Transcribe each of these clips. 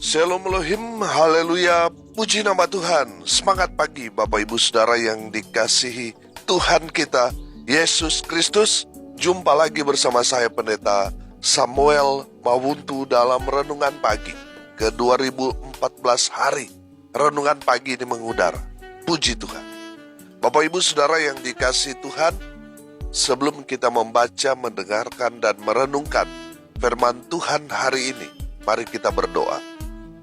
Shalom Elohim, haleluya, puji nama Tuhan. Semangat pagi Bapak Ibu Saudara yang dikasihi Tuhan kita, Yesus Kristus. Jumpa lagi bersama saya Pendeta Samuel Mawuntu dalam Renungan Pagi ke 2014 hari. Renungan Pagi ini mengudara. Puji Tuhan. Bapak Ibu Saudara yang dikasihi Tuhan, sebelum kita membaca, mendengarkan, dan merenungkan firman Tuhan hari ini, mari kita berdoa.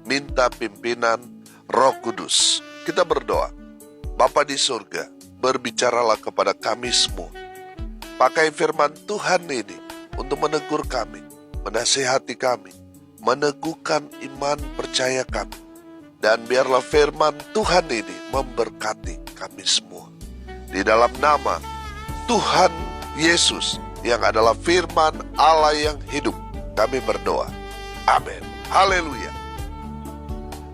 Minta pimpinan Roh Kudus. Kita berdoa. Bapa di surga, berbicaralah kepada kami semua. Pakai firman Tuhan ini untuk menegur kami, menasihati kami, meneguhkan iman percaya kami. Dan biarlah firman Tuhan ini memberkati kami semua. Di dalam nama Tuhan Yesus yang adalah firman Allah yang hidup, kami berdoa. Amin. Haleluya.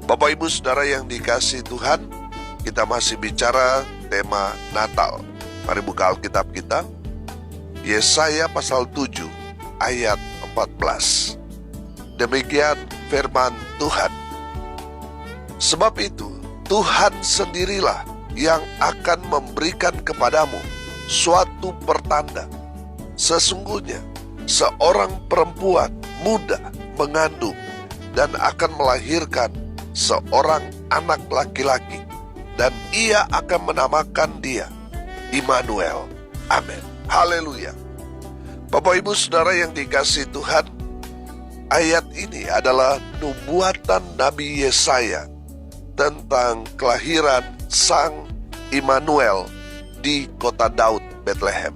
Bapak Ibu Saudara yang dikasihi Tuhan, kita masih bicara tema Natal. Mari buka Alkitab kita, Yesaya pasal 7 ayat 14. Demikian firman Tuhan. Sebab itu Tuhan sendirilah yang akan memberikan kepadamu suatu pertanda. Sesungguhnya seorang perempuan muda mengandung dan akan melahirkan seorang anak laki-laki, dan ia akan menamakan dia Immanuel. Amin. Haleluya. Bapak Ibu Saudara yang dikasihi Tuhan, ayat ini adalah nubuatan Nabi Yesaya tentang kelahiran Sang Immanuel di kota Daud, Bethlehem.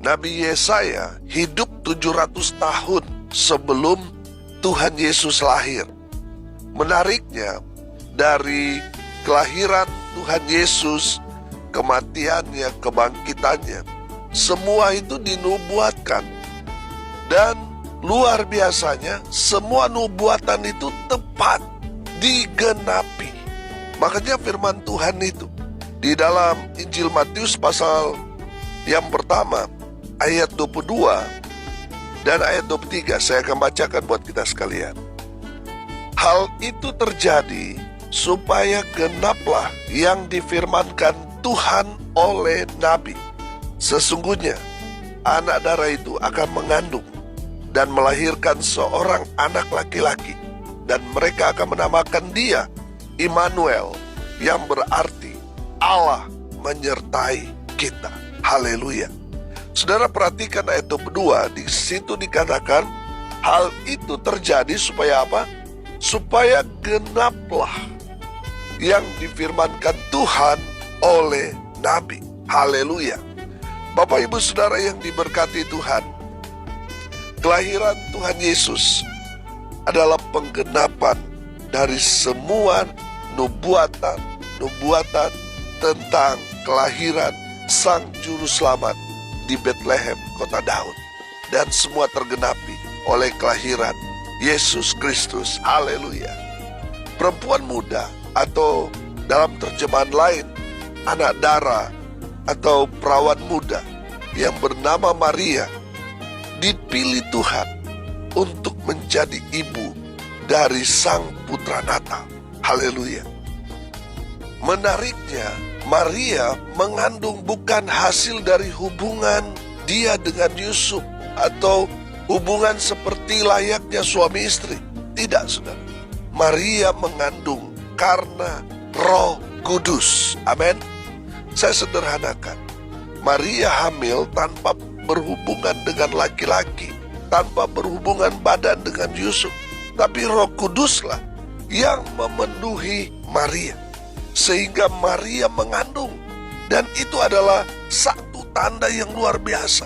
Nabi Yesaya hidup 700 tahun sebelum Tuhan Yesus lahir. Menariknya, dari kelahiran Tuhan Yesus, kematiannya, kebangkitannya, semua itu dinubuatkan. Dan luar biasanya, semua nubuatan itu tepat digenapi. Makanya firman Tuhan itu di dalam Injil Matius pasal yang pertama, ayat 22 dan ayat 23, saya akan bacakan buat kita sekalian. Hal itu terjadi supaya genaplah yang difirmankan Tuhan oleh Nabi. Sesungguhnya anak darah itu akan mengandung dan melahirkan seorang anak laki-laki, dan mereka akan menamakan dia Immanuel, yang berarti Allah menyertai kita. Haleluya. Saudara perhatikan ayat 22, di situ dikatakan hal itu terjadi supaya apa? Supaya genaplah yang difirmankan Tuhan oleh Nabi. Haleluya. Bapak Ibu Saudara yang diberkati Tuhan, kelahiran Tuhan Yesus adalah penggenapan dari semua nubuatan tentang kelahiran Sang Juru Selamat di Bethlehem, kota Daud. Dan semua tergenapi oleh kelahiran Yesus Kristus. Haleluya. Perempuan muda, atau dalam terjemahan lain, anak dara atau perawan muda yang bernama Maria, dipilih Tuhan untuk menjadi ibu dari Sang Putra Natal. Haleluya. Menariknya, Maria mengandung bukan hasil dari hubungan dia dengan Yusuf atau hubungan seperti layaknya suami istri. Tidak, saudara. Maria mengandung karena Roh Kudus. Amin. Saya sederhanakan. Maria hamil tanpa berhubungan dengan laki-laki, tanpa berhubungan badan dengan Yusuf. Tapi Roh Kuduslah yang memenuhi Maria, sehingga Maria mengandung. Dan itu adalah satu tanda yang luar biasa,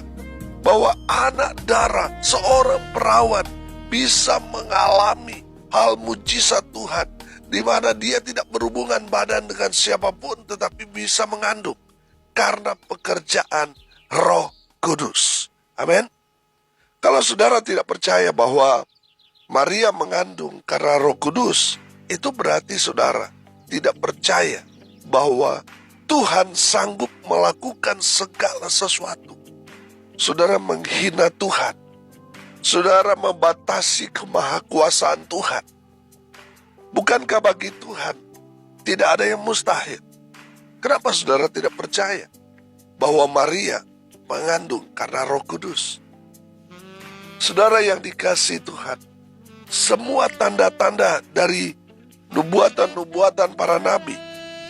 bahwa anak darah seorang perawan bisa mengalami hal mujizat Tuhan, di mana dia tidak berhubungan badan dengan siapapun, tetapi bisa mengandung karena pekerjaan Roh Kudus. Amin. Kalau saudara tidak percaya bahwa Maria mengandung karena Roh Kudus, itu berarti saudara tidak percaya bahwa Tuhan sanggup melakukan segala sesuatu. Saudara menghina Tuhan. Saudara membatasi kemahakuasaan Tuhan. Bukankah bagi Tuhan tidak ada yang mustahil? Kenapa saudara tidak percaya bahwa Maria mengandung karena Roh Kudus? Saudara yang dikasihi Tuhan, semua tanda-tanda dari nubuatan-nubuatan para nabi,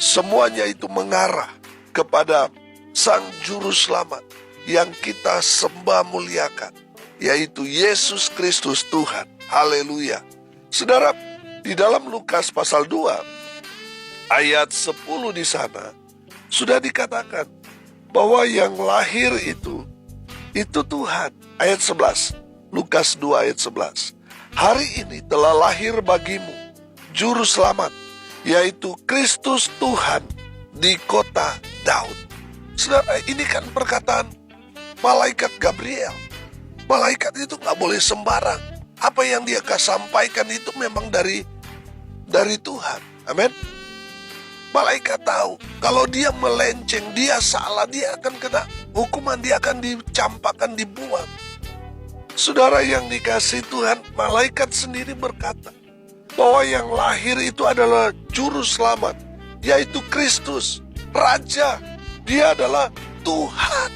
semuanya itu mengarah kepada Sang Juru Selamat yang kita sembah muliakan, yaitu Yesus Kristus Tuhan. Haleluya. Saudara, di dalam Lukas pasal 2 ayat 10 di sana sudah dikatakan bahwa yang lahir itu Tuhan. Ayat 11, Lukas 2 ayat 11. Hari ini telah lahir bagimu Juru Selamat, yaitu Kristus Tuhan di kota Daud. Saudara, ini kan perkataan malaikat Gabriel. Malaikat itu gak boleh sembarang. Apa yang dia sampaikan itu memang dari Tuhan. Amin. Malaikat tahu kalau dia melenceng, dia salah, dia akan kena hukuman, dia akan dicampakkan, dibuang. Saudara yang dikasihi Tuhan, malaikat sendiri berkata bahwa yang lahir itu adalah Juru Selamat, yaitu Kristus, Raja. Dia adalah Tuhan.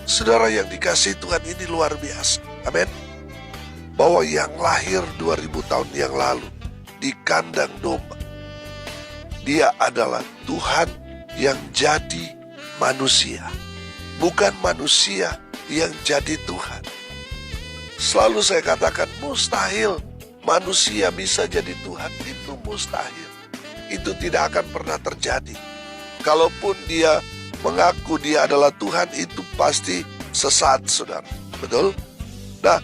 Saudara yang dikasihi Tuhan, ini luar biasa. Amin. Bahwa yang lahir 2000 tahun yang lalu di kandang domba, Dia adalah Tuhan yang jadi manusia, bukan manusia yang jadi Tuhan. Selalu saya katakan mustahil manusia bisa jadi Tuhan. Itu mustahil. Itu tidak akan pernah terjadi. Kalaupun dia mengaku dia adalah Tuhan, itu pasti sesat, saudara. Betul? Nah,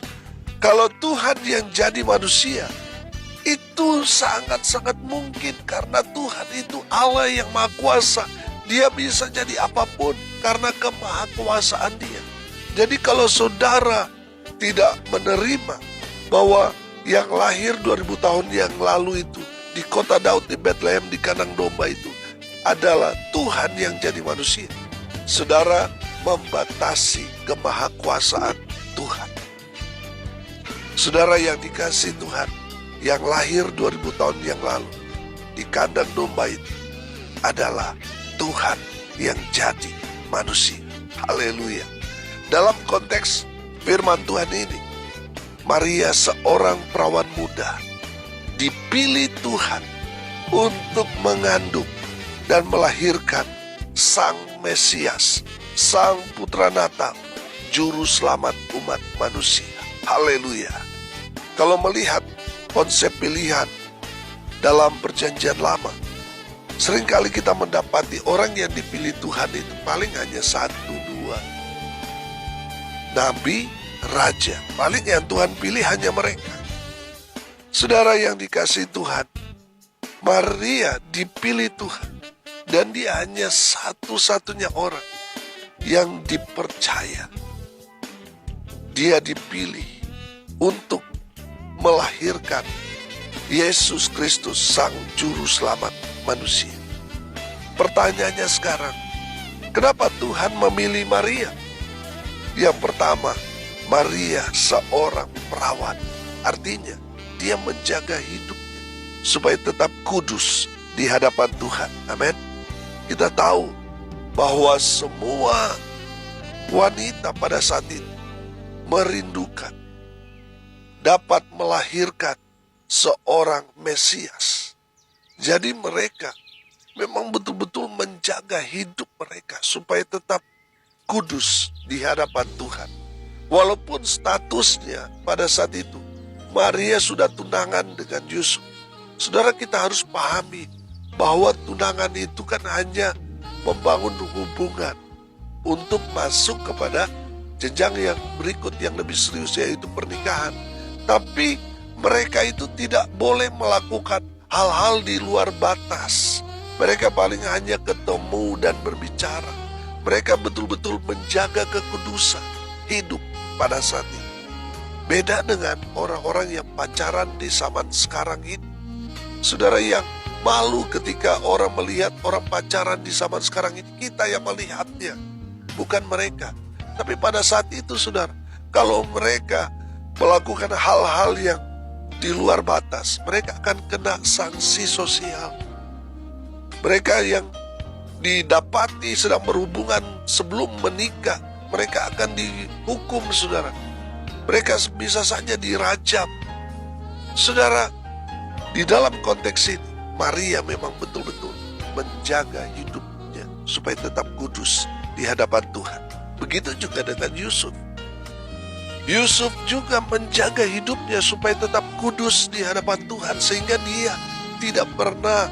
kalau Tuhan yang jadi manusia, itu sangat-sangat mungkin karena Tuhan itu Allah yang Maha Kuasa. Dia bisa jadi apapun karena kemahakuasaan Dia. Jadi kalau saudara tidak menerima bahwa yang lahir 2000 tahun yang lalu itu di kota Daud, di Bethlehem, di kandang domba itu adalah Tuhan yang jadi manusia, saudara membatasi kemahakuasaan Tuhan. Saudara yang dikasihi Tuhan, yang lahir 2000 tahun yang lalu di kandang domba itu adalah Tuhan yang jadi manusia. Haleluya. Dalam konteks firman Tuhan ini, Maria seorang perawan muda dipilih Tuhan untuk mengandung dan melahirkan Sang Mesias, Sang Putra Natal, Juru Selamat umat manusia. Haleluya. Kalau melihat konsep pilihan dalam perjanjian lama, seringkali kita mendapati orang yang dipilih Tuhan itu paling hanya 1, 2 nabi, raja. Paling yang Tuhan pilih hanya mereka. Saudara yang dikasihi Tuhan, Maria dipilih Tuhan, dan dia hanya satu-satunya orang yang dipercaya. Dia dipilih untuk melahirkan Yesus Kristus, Sang Juru Selamat manusia. Pertanyaannya sekarang, kenapa Tuhan memilih Maria? Yang pertama, Maria seorang perawan. Artinya, dia menjaga hidupnya supaya tetap kudus di hadapan Tuhan. Amin. Kita tahu bahwa semua wanita pada saat itu merindukan dapat melahirkan seorang Mesias. Jadi mereka memang betul-betul menjaga hidup mereka supaya tetap kudus di hadapan Tuhan. Walaupun statusnya pada saat itu Maria sudah tunangan dengan Yusuf. Saudara, kita harus pahami bahwa tunangan itu kan hanya membangun hubungan untuk masuk kepada jenjang yang berikut yang lebih serius, yaitu pernikahan. Tapi mereka itu tidak boleh melakukan hal-hal di luar batas. Mereka paling hanya ketemu dan berbicara. Mereka betul-betul menjaga kekudusan hidup pada saat itu. Beda dengan orang-orang yang pacaran di zaman sekarang ini. Saudara, yang malu ketika orang melihat orang pacaran di zaman sekarang ini. Kita yang melihatnya, bukan mereka. Tapi pada saat itu, saudara, kalau mereka melakukan hal-hal yang di luar batas, mereka akan kena sanksi sosial. Mereka yang didapati sedang berhubungan sebelum menikah, mereka akan dihukum, saudara. Mereka bisa saja dirajam. Saudara, di dalam konteks ini, Maria memang betul-betul menjaga hidupnya supaya tetap kudus di hadapan Tuhan. Begitu juga dengan Yusuf. Yusuf juga menjaga hidupnya supaya tetap kudus di hadapan Tuhan, sehingga dia tidak pernah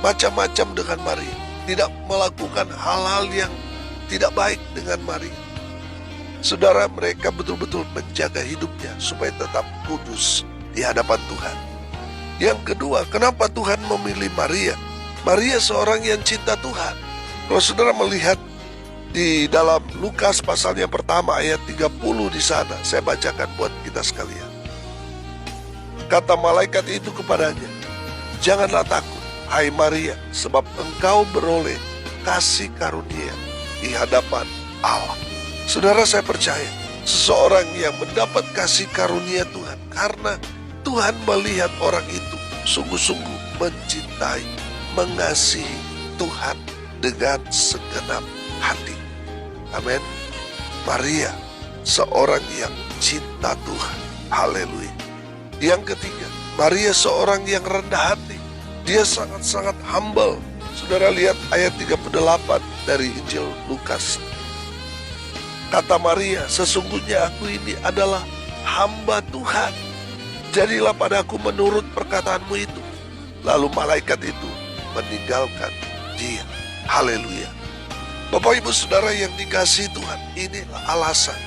macam-macam dengan Maria, tidak melakukan hal-hal yang tidak baik dengan Maria. Saudara, mereka betul-betul menjaga hidupnya supaya tetap kudus di hadapan Tuhan. Yang kedua, kenapa Tuhan memilih Maria? Maria seorang yang cinta Tuhan. Kalau saudara melihat di dalam Lukas pasal yang pertama ayat 30 di sana, saya bacakan buat kita sekalian. Kata malaikat itu kepadanya, "Janganlah takut, hai Maria, sebab engkau beroleh kasih karunia di hadapan Allah." Saudara, saya percaya seseorang yang mendapat kasih karunia Tuhan karena Tuhan melihat orang itu sungguh-sungguh mencintai, mengasihi Tuhan dengan segenap hati. Amin. Maria, seorang yang cinta Tuhan. Haleluya. Yang ketiga, Maria seorang yang rendah hati. Dia sangat-sangat humble. Saudara lihat ayat 38 dari Injil Lukas. Kata Maria, "Sesungguhnya aku ini adalah hamba Tuhan. Jadilah padaku menurut perkataanmu itu." Lalu malaikat itu meninggalkan dia. Haleluya. Bapak Ibu Saudara yang dikasihi Tuhan, inilah alasan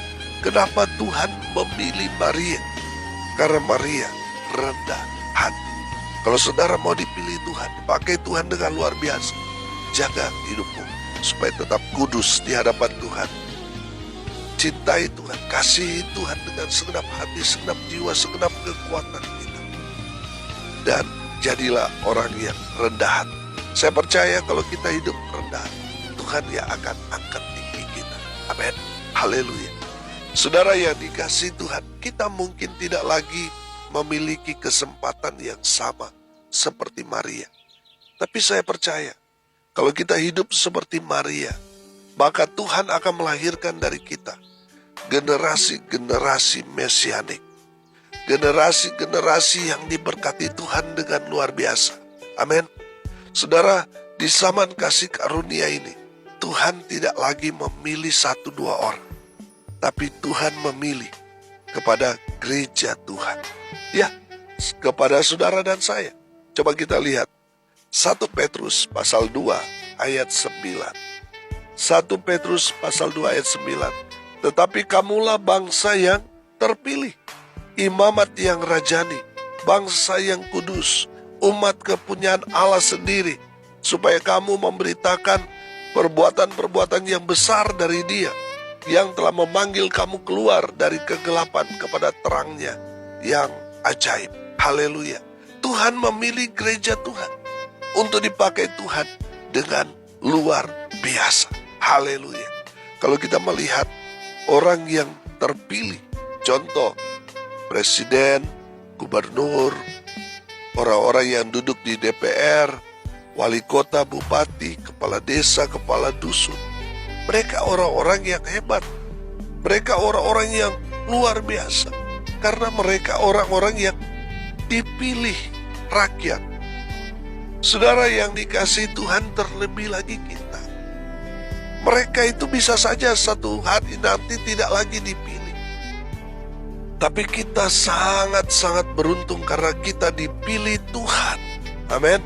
kenapa Tuhan memilih Maria. Karena Maria rendah hati. Kalau saudara mau dipilih Tuhan, dipakai Tuhan dengan luar biasa, jaga hidupmu supaya tetap kudus di hadapan Tuhan. Cintai Tuhan, kasihi Tuhan dengan segenap hati, segenap jiwa, segenap kekuatan kita. Dan jadilah orang yang rendah hati. Saya percaya kalau kita hidup rendah hati, Tuhan yang akan angkat tinggi kita. Amin. Haleluya. Saudara yang dikasihi Tuhan, kita mungkin tidak lagi memiliki kesempatan yang sama seperti Maria. Tapi saya percaya, kalau kita hidup seperti Maria, maka Tuhan akan melahirkan dari kita generasi-generasi mesianik. Generasi-generasi yang diberkati Tuhan dengan luar biasa. Amin. Saudara, di zaman kasih karunia ini, Tuhan tidak lagi memilih 1-2 orang. Tapi Tuhan memilih kepada gereja Tuhan. Ya, kepada saudara dan saya. Coba kita lihat 1 Petrus pasal 2 ayat 9. 1 Petrus pasal 2 ayat 9. Tetapi kamulah bangsa yang terpilih, imamat yang rajani, bangsa yang kudus, umat kepunyaan Allah sendiri, supaya kamu memberitakan perbuatan-perbuatan yang besar dari Dia, yang telah memanggil kamu keluar dari kegelapan kepada terangnya yang ajaib. Haleluya. Tuhan memilih gereja Tuhan untuk dipakai Tuhan dengan luar biasa. Haleluya. Kalau kita melihat orang yang terpilih, contoh presiden, gubernur, orang-orang yang duduk di DPR, wali kota, bupati, kepala desa, kepala dusun, mereka orang-orang yang hebat. Mereka orang-orang yang luar biasa. Karena mereka orang-orang yang dipilih rakyat. Saudara yang dikasihi Tuhan, terlebih lagi kita. Mereka itu bisa saja satu hari nanti tidak lagi dipilih. Tapi kita sangat-sangat beruntung karena kita dipilih Tuhan. Amin.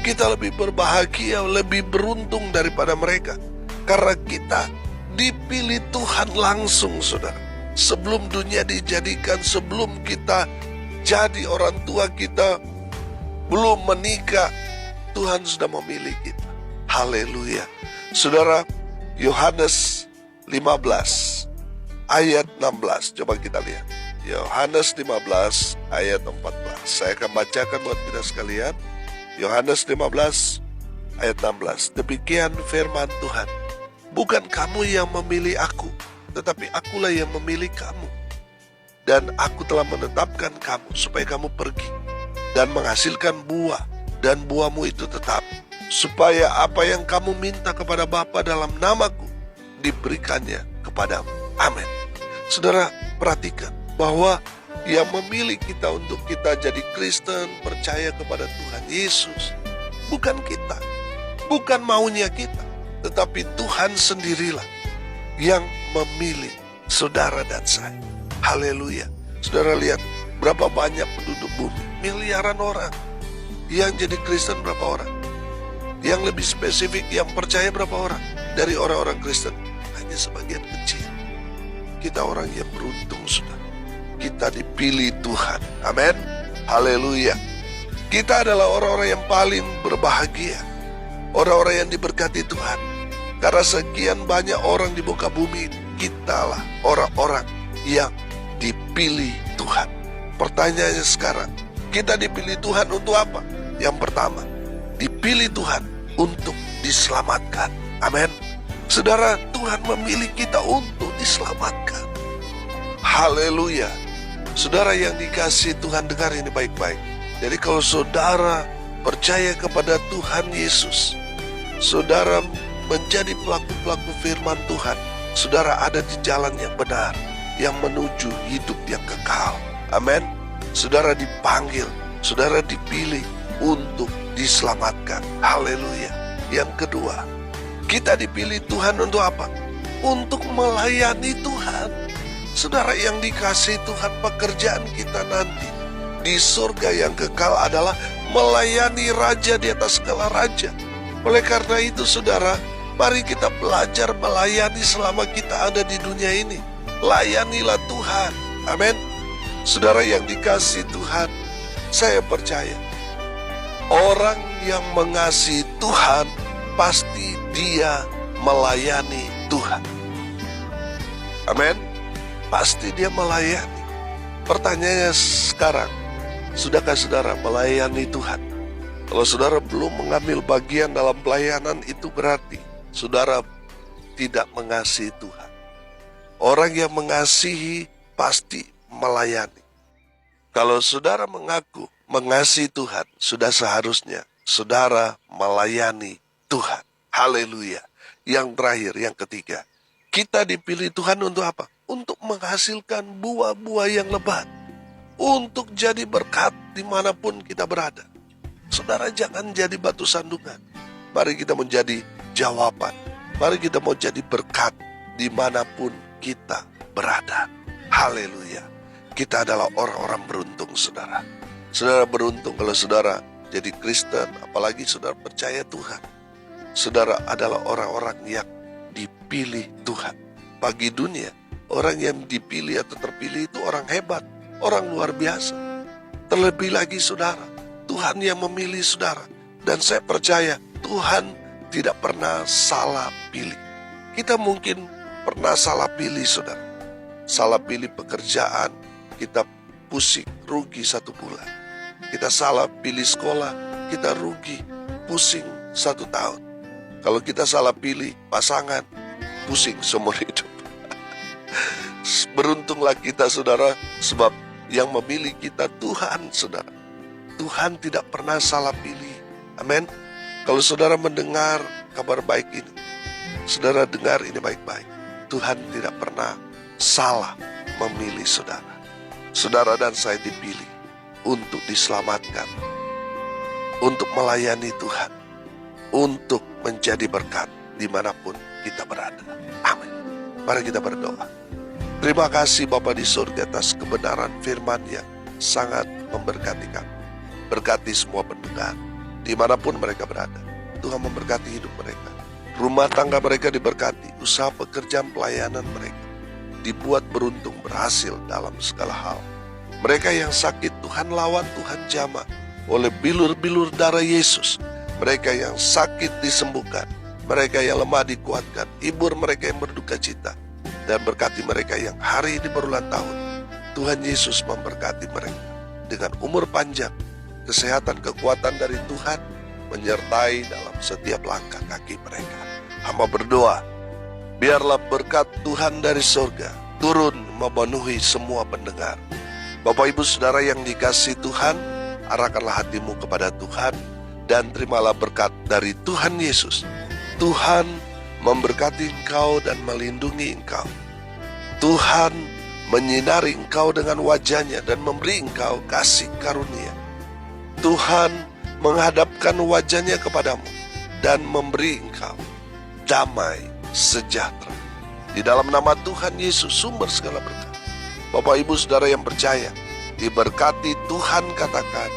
Kita lebih berbahagia, lebih beruntung daripada mereka. Karena kita dipilih Tuhan langsung, saudara. Sebelum dunia dijadikan, sebelum kita jadi orang tua, kita belum menikah, Tuhan sudah memilih kita. Haleluya. Saudara, Yohanes 15 ayat 16. Coba kita lihat. Yohanes 15 ayat 14. Saya akan bacakan buat kita sekalian. Yohanes 15 ayat 16. Demikian firman Tuhan. Bukan kamu yang memilih aku, tetapi akulah yang memilih kamu Dan aku telah menetapkan kamu supaya kamu pergi dan menghasilkan buah, dan buahmu itu tetap, supaya apa yang kamu minta kepada Bapa dalam namaku diberikannya kepadamu. Amin. Saudara, perhatikan bahwa yang memilih kita untuk kita jadi Kristen, percaya kepada Tuhan Yesus, bukan kita, bukan maunya kita, tetapi Tuhan sendirilah yang memilih saudara dan saya. Haleluya. Saudara lihat berapa banyak penduduk bumi, miliaran orang. Yang jadi Kristen berapa orang? Yang lebih spesifik, yang percaya berapa orang? Dari orang-orang Kristen, hanya sebagian kecil. Kita orang yang beruntung, saudara. Kita dipilih Tuhan. Amin. Haleluya. Kita adalah orang-orang yang paling berbahagia, orang-orang yang diberkati Tuhan. Karena sekian banyak orang di muka bumi, kitalah orang-orang yang dipilih Tuhan. Pertanyaannya sekarang, kita dipilih Tuhan untuk apa? Yang pertama, dipilih Tuhan untuk diselamatkan. Amin. Saudara, Tuhan memilih kita untuk diselamatkan. Haleluya. Saudara yang dikasihi Tuhan, dengar ini baik-baik. Jadi kalau saudara percaya kepada Tuhan Yesus, saudara menjadi pelaku-pelaku firman Tuhan, saudara ada di jalan yang benar, yang menuju hidup yang kekal. Amin. Saudara dipanggil, saudara dipilih untuk diselamatkan. Haleluya. Yang kedua, kita dipilih Tuhan untuk apa? Untuk melayani Tuhan. Saudara yang dikasihi Tuhan, pekerjaan kita nanti di surga yang kekal adalah melayani Raja di atas segala raja. Oleh karena itu saudara, mari kita belajar melayani selama kita ada di dunia ini. Layanilah Tuhan. Amin. Saudara yang dikasihi Tuhan, saya percaya orang yang mengasihi Tuhan pasti dia melayani Tuhan. Amin. Pasti dia melayani. Pertanyaannya sekarang, sudahkah saudara melayani Tuhan? Kalau saudara belum mengambil bagian dalam pelayanan, itu berarti saudara tidak mengasihi Tuhan. Orang yang mengasihi pasti melayani. Kalau saudara mengaku mengasihi Tuhan, sudah seharusnya saudara melayani Tuhan. Haleluya. Yang terakhir, yang ketiga, kita dipilih Tuhan untuk apa? Untuk menghasilkan buah-buah yang lebat, untuk jadi berkat dimanapun kita berada. Saudara, jangan jadi batu sandungan. Mari kita menjadi jawaban. Mari kita mau jadi berkat dimanapun kita berada. Haleluya. Kita adalah orang-orang beruntung, saudara. Saudara beruntung kalau saudara jadi Kristen, apalagi saudara percaya Tuhan. Saudara adalah orang-orang yang dipilih Tuhan. Bagi dunia, orang yang dipilih atau terpilih itu orang hebat, orang luar biasa. Terlebih lagi saudara, Tuhan yang memilih saudara. Dan saya percaya Tuhan tidak pernah salah pilih. Kita mungkin pernah salah pilih, saudara. Salah pilih pekerjaan, kita pusing, rugi 1 bulan. Kita salah pilih sekolah, kita rugi, pusing 1 tahun. Kalau kita salah pilih pasangan, pusing seumur hidup. Beruntunglah kita, saudara, sebab yang memilih kita Tuhan, saudara. Tuhan tidak pernah salah pilih. Amin. Kalau saudara mendengar kabar baik ini, saudara dengar ini baik-baik. Tuhan tidak pernah salah memilih saudara. Saudara dan saya dipilih untuk diselamatkan, untuk melayani Tuhan, untuk menjadi berkat dimanapun kita berada. Amin. Mari kita berdoa. Terima kasih Bapa di surga atas kebenaran firman yang sangat memberkati kami. Berkati semua pendengar dimanapun mereka berada. Tuhan memberkati hidup mereka. Rumah tangga mereka diberkati. Usaha pekerjaan pelayanan mereka dibuat beruntung, berhasil dalam segala hal. Mereka yang sakit Tuhan lawan, Tuhan jamah oleh bilur-bilur darah Yesus. Mereka yang sakit disembuhkan. Mereka yang lemah dikuatkan. Hibur mereka yang berduka cita. Dan berkati mereka yang hari ini berulang tahun. Tuhan Yesus memberkati mereka dengan umur panjang, kesehatan, kekuatan dari Tuhan menyertai dalam setiap langkah kaki mereka. Hamba berdoa, biarlah berkat Tuhan dari surga turun memenuhi semua pendengar. Bapak Ibu Saudara yang dikasihi Tuhan, arahkanlah hatimu kepada Tuhan dan terimalah berkat dari Tuhan Yesus. Tuhan memberkati engkau dan melindungi engkau. Tuhan menyinari engkau dengan wajah-Nya dan memberi engkau kasih karunia. Tuhan menghadapkan wajah-Nya kepadamu dan memberi engkau damai sejahtera. Di dalam nama Tuhan Yesus, sumber segala berkat. Bapak Ibu Saudara yang percaya, diberkati Tuhan, katakan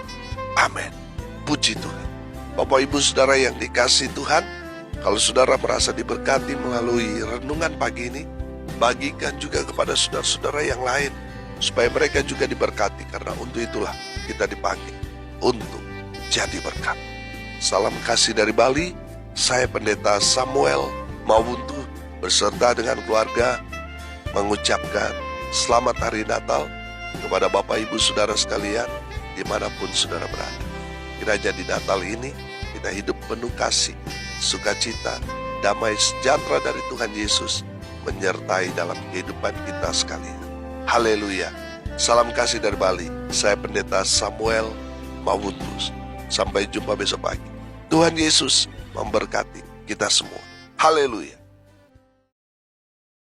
amin. Puji Tuhan. Bapak Ibu Saudara yang dikasihi Tuhan, kalau saudara merasa diberkati melalui renungan pagi ini, bagikan juga kepada saudara-saudara yang lain, supaya mereka juga diberkati, karena untuk itulah kita dipanggil untuk jadi berkat. Salam kasih dari Bali, saya Pendeta Samuel Mawuntu beserta dengan keluarga mengucapkan selamat hari Natal kepada Bapak Ibu Saudara sekalian dimanapun saudara berada. Kiranya di Natal ini kita hidup penuh kasih, sukacita, damai sejahtera dari Tuhan Yesus menyertai dalam kehidupan kita sekalian. Haleluya. Salam kasih dari Bali. Saya Pendeta Samuel Mawuntus. Sampai jumpa besok pagi. Tuhan Yesus memberkati kita semua. Haleluya.